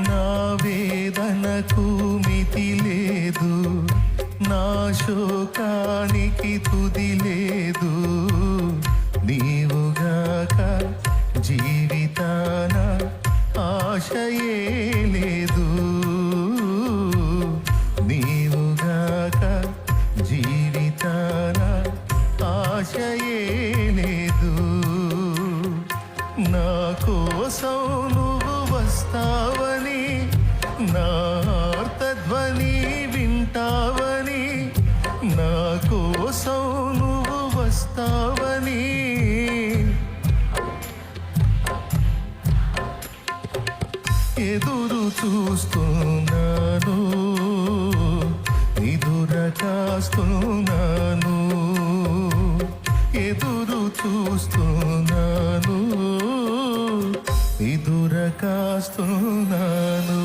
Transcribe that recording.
నా వేదనకు మితి లేదు, నా శోకానికి తుది లేదు. నీవుగాక జీవితాన ఆశయే లేదు, నీవుగాక జీవితాన ఆశయే లేదు. నా కోసం నువ్వు వస్తావని, నా ఆర్తధ్వని వింటావని, నా కోసం నువ్వు వస్తావని ఎదురు చూస్తున్నాను, ఎదుర కాస్తున్నాను, ఎదురు చూస్తున్నాను, ఎదుర కాస్తున్నాను.